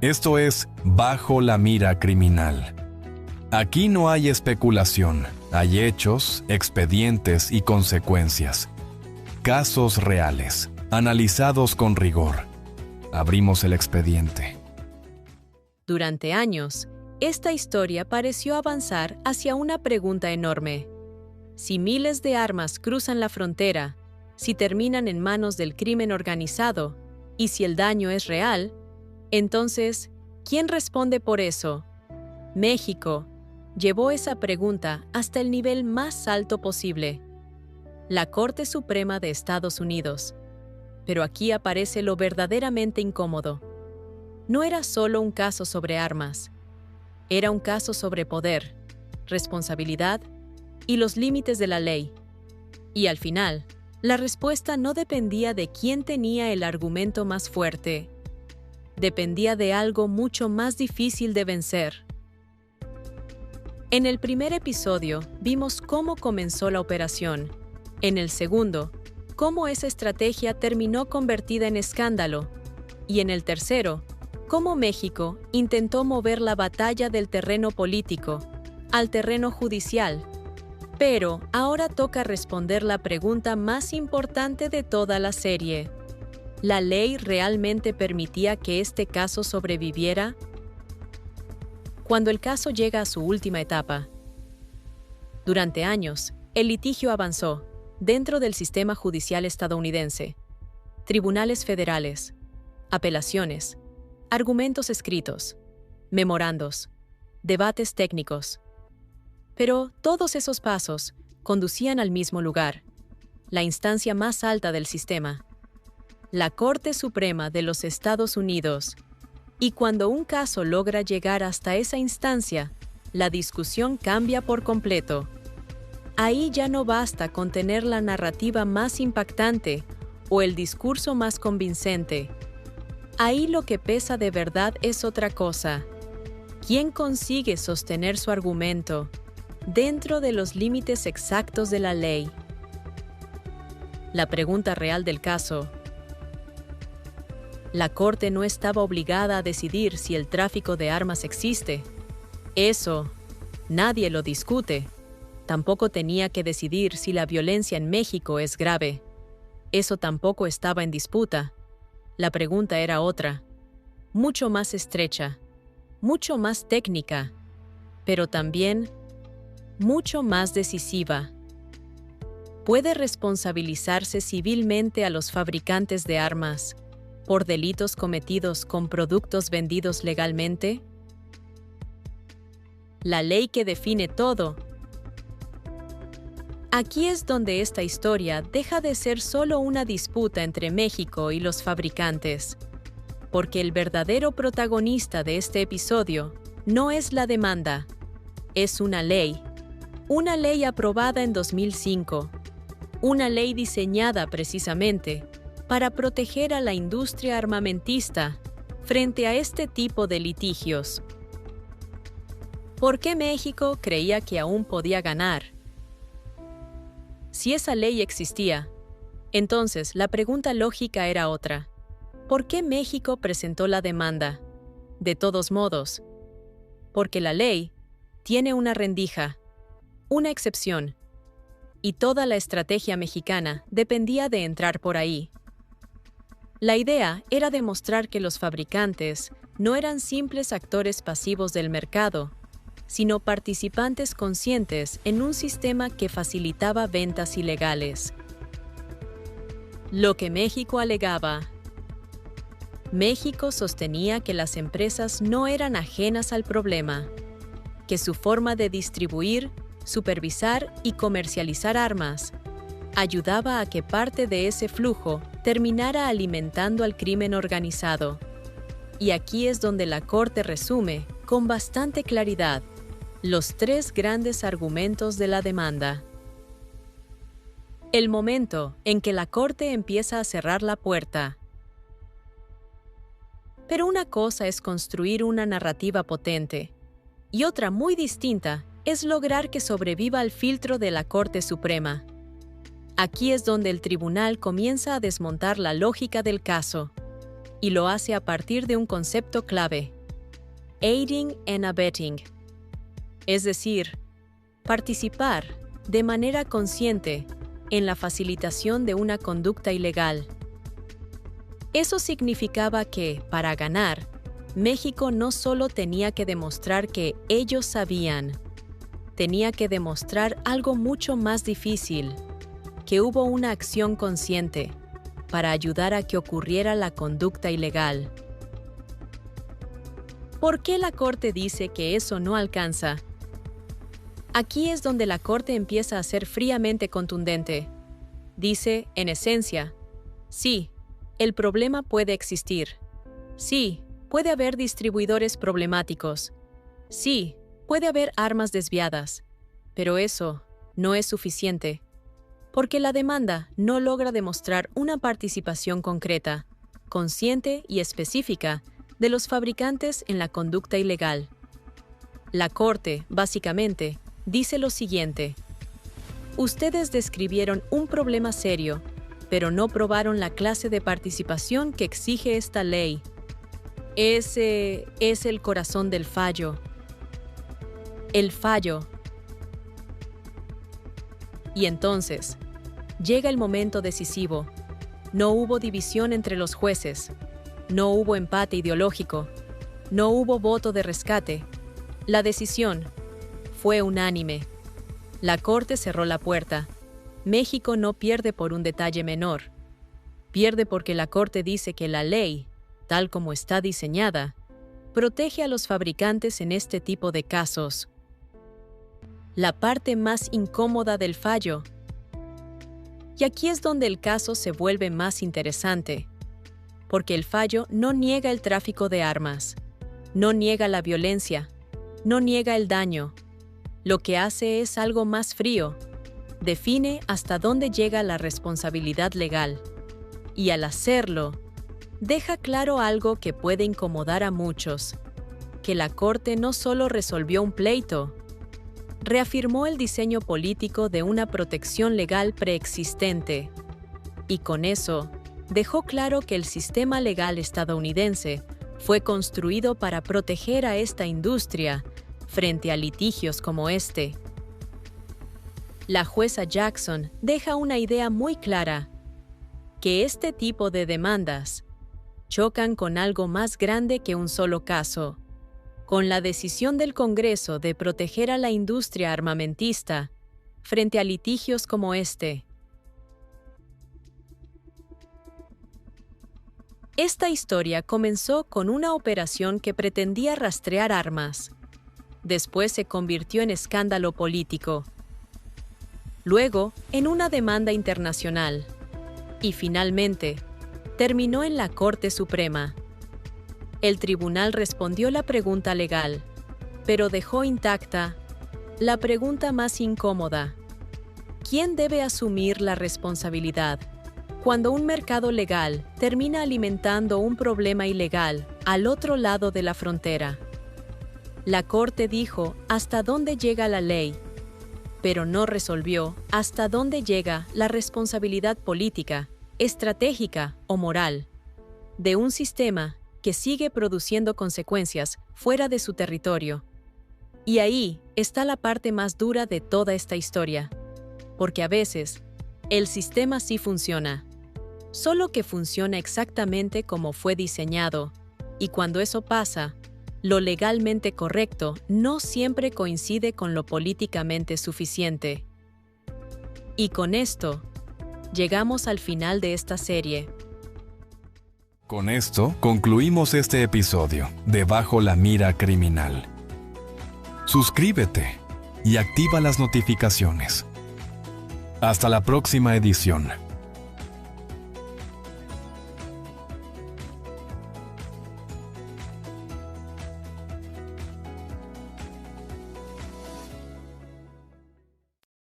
Esto es Bajo la Mira Criminal. Aquí no hay especulación, hay hechos, expedientes y consecuencias. Casos reales, analizados con rigor. Abrimos el expediente. Durante años, esta historia pareció avanzar hacia una pregunta enorme. Si miles de armas cruzan la frontera, si terminan en manos del crimen organizado, y si el daño es real, entonces, ¿quién responde por eso? México llevó esa pregunta hasta el nivel más alto posible. La Corte Suprema de Estados Unidos. Pero aquí aparece lo verdaderamente incómodo. No era solo un caso sobre armas. Era un caso sobre poder, responsabilidad y los límites de la ley. Y al final, la respuesta no dependía de quién tenía el argumento más fuerte. Dependía de algo mucho más difícil de vencer. En el primer episodio vimos cómo comenzó la operación. En el segundo, cómo esa estrategia terminó convertida en escándalo. Y en el tercero, cómo México intentó mover la batalla del terreno político al terreno judicial. Pero ahora toca responder la pregunta más importante de toda la serie. ¿La ley realmente permitía que este caso sobreviviera? Cuando el caso llega a su última etapa. Durante años, el litigio avanzó dentro del sistema judicial estadounidense. Tribunales federales, apelaciones, argumentos escritos, memorandos, debates técnicos. Pero todos esos pasos conducían al mismo lugar, la instancia más alta del sistema, la Corte Suprema de los Estados Unidos. Y cuando un caso logra llegar hasta esa instancia, la discusión cambia por completo. Ahí ya no basta con tener la narrativa más impactante o el discurso más convincente. Ahí lo que pesa de verdad es otra cosa. ¿Quién consigue sostener su argumento dentro de los límites exactos de la ley? La pregunta real del caso. La Corte no estaba obligada a decidir si el tráfico de armas existe. Eso, nadie lo discute. Tampoco tenía que decidir si la violencia en México es grave. Eso tampoco estaba en disputa. La pregunta era otra, mucho más estrecha, mucho más técnica, pero también mucho más decisiva. ¿Puede responsabilizarse civilmente a los fabricantes de armas por delitos cometidos con productos vendidos legalmente? La ley que define todo. Aquí es donde esta historia deja de ser solo una disputa entre México y los fabricantes, porque el verdadero protagonista de este episodio no es la demanda, es una ley aprobada en 2005, una ley diseñada precisamente para proteger a la industria armamentista frente a este tipo de litigios. ¿Por qué México creía que aún podía ganar? Si esa ley existía, entonces la pregunta lógica era otra. ¿Por qué México presentó la demanda? De todos modos, porque la ley tiene una rendija, una excepción, y toda la estrategia mexicana dependía de entrar por ahí. La idea era demostrar que los fabricantes no eran simples actores pasivos del mercado, sino participantes conscientes en un sistema que facilitaba ventas ilegales. Lo que México alegaba. México sostenía que las empresas no eran ajenas al problema, que su forma de distribuir, supervisar y comercializar armas ayudaba a que parte de ese flujo terminara alimentando al crimen organizado. Y aquí es donde la Corte resume, con bastante claridad, los tres grandes argumentos de la demanda. El momento en que la Corte empieza a cerrar la puerta. Pero una cosa es construir una narrativa potente, y otra muy distinta es lograr que sobreviva al filtro de la Corte Suprema. Aquí es donde el tribunal comienza a desmontar la lógica del caso, y lo hace a partir de un concepto clave: aiding and abetting, es decir, participar de manera consciente en la facilitación de una conducta ilegal. Eso significaba que, para ganar, México no solo tenía que demostrar que ellos sabían, tenía que demostrar algo mucho más difícil, que hubo una acción consciente para ayudar a que ocurriera la conducta ilegal. ¿Por qué la Corte dice que eso no alcanza? Aquí es donde la Corte empieza a ser fríamente contundente. Dice, en esencia, sí, el problema puede existir. Sí, puede haber distribuidores problemáticos. Sí, puede haber armas desviadas. Pero eso no es suficiente, porque la demanda no logra demostrar una participación concreta, consciente y específica de los fabricantes en la conducta ilegal. La Corte, básicamente, dice lo siguiente: ustedes describieron un problema serio, pero no probaron la clase de participación que exige esta ley. Ese es el corazón del fallo. El fallo. Y entonces, llega el momento decisivo. No hubo división entre los jueces. No hubo empate ideológico. No hubo voto de rescate. La decisión fue unánime. La Corte cerró la puerta. México no pierde por un detalle menor. Pierde porque la Corte dice que la ley, tal como está diseñada, protege a los fabricantes en este tipo de casos. La parte más incómoda del fallo. Y aquí es donde el caso se vuelve más interesante, porque el fallo no niega el tráfico de armas, no niega la violencia, no niega el daño. Lo que hace es algo más frío. Define hasta dónde llega la responsabilidad legal. Y al hacerlo, deja claro algo que puede incomodar a muchos, que la Corte no solo resolvió un pleito, reafirmó el diseño político de una protección legal preexistente. Y con eso, dejó claro que el sistema legal estadounidense fue construido para proteger a esta industria frente a litigios como este. La jueza Jackson deja una idea muy clara, que este tipo de demandas chocan con algo más grande que un solo caso, con la decisión del Congreso de proteger a la industria armamentista frente a litigios como este. Esta historia comenzó con una operación que pretendía rastrear armas. Después se convirtió en escándalo político. Luego, en una demanda internacional. Y finalmente, terminó en la Corte Suprema. El tribunal respondió la pregunta legal, pero dejó intacta la pregunta más incómoda. ¿Quién debe asumir la responsabilidad cuando un mercado legal termina alimentando un problema ilegal al otro lado de la frontera? La Corte dijo hasta dónde llega la ley, pero no resolvió hasta dónde llega la responsabilidad política, estratégica o moral de un sistema que sigue produciendo consecuencias fuera de su territorio. Y ahí está la parte más dura de toda esta historia, porque a veces el sistema sí funciona, solo que funciona exactamente como fue diseñado, y cuando eso pasa, lo legalmente correcto no siempre coincide con lo políticamente suficiente. Y con esto, llegamos al final de esta serie. Con esto, concluimos este episodio de Bajo la Mira Criminal. Suscríbete y activa las notificaciones. Hasta la próxima edición.